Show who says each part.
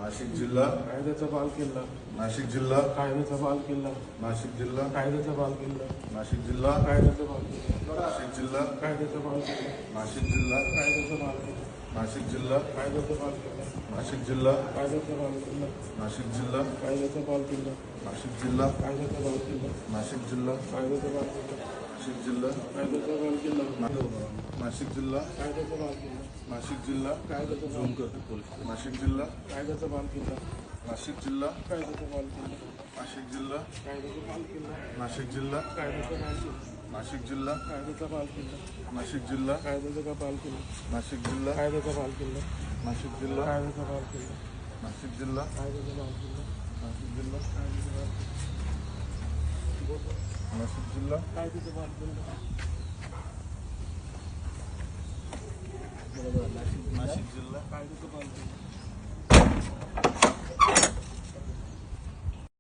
Speaker 1: नाशिक जिल्हा
Speaker 2: कायद्याचा बालकिल्ला,
Speaker 1: नाशिक जिल्हा
Speaker 2: कायद्याचा बालकिल्ला,
Speaker 1: नाशिक जिल्हा
Speaker 2: कायद्याचा बालकिल्ला,
Speaker 1: नाशिक जिल्हा
Speaker 2: कायद्याचा बालकिल्ला,
Speaker 1: नाशिक जिल्हा
Speaker 2: कायद्याचा बालकिल्ला,
Speaker 1: नाशिक जिल्हा
Speaker 2: कायद्याचा बालकिल्ला,
Speaker 1: नाशिक जिल्हा
Speaker 2: कायद्याचा बालकिल्ला,
Speaker 1: नाशिक जिल्हा
Speaker 2: कायद्याचा बालकिल्ला,
Speaker 1: नाशिक जिल्हा
Speaker 2: कायद्याचा बालकिल्ला,
Speaker 1: नाशिक जिल्हा
Speaker 2: कायद्याचा बालकिल्ला,
Speaker 1: नाशिक जिल्हा
Speaker 2: कायद्याचा बालकिल्ला,
Speaker 1: नाशिक जिल्हा
Speaker 2: कायद्याचा बालकिल्ला,
Speaker 1: नाशिक जिल्हा
Speaker 2: कायद्याचा बालकिल्ला,
Speaker 1: नाशिक जिल्हा
Speaker 2: कायद्याचा
Speaker 1: झूम करतो पोलीस नाशिक जिल्हा
Speaker 2: कायद्याचा बालकिल्ला,
Speaker 1: नाशिक जिल्हा
Speaker 2: कायद्याचा बालकिल्ला,
Speaker 1: नाशिक जिल्हा
Speaker 2: कायद्याचा बालकिल्ला,
Speaker 1: नाशिक जिल्हा
Speaker 2: कायद्याचा बालकिल्ला,
Speaker 1: नाशिक जिल्हा
Speaker 2: कायद्याचा बालकिल्ला,
Speaker 1: नाशिक जिल्हा
Speaker 2: कायद्याचा बालकिल्ला,
Speaker 1: नाशिक जिल्हा
Speaker 2: कायद्याचा बालकिल्ला,
Speaker 1: नाशिक जिल्हा
Speaker 2: कायद्याचा बालकिल्ला,
Speaker 1: नाशिक जिल्हा
Speaker 2: कायद्याचा बालकिल्ला,
Speaker 1: नाशिक जिल्हा
Speaker 2: कायद्याचा बालकिल्ला,
Speaker 1: नाशिक जिल्हा
Speaker 2: कायद्याचा बालकिल्ला,
Speaker 1: नाशिक जिल्हा
Speaker 2: कायद्याचा बालकिल्ला,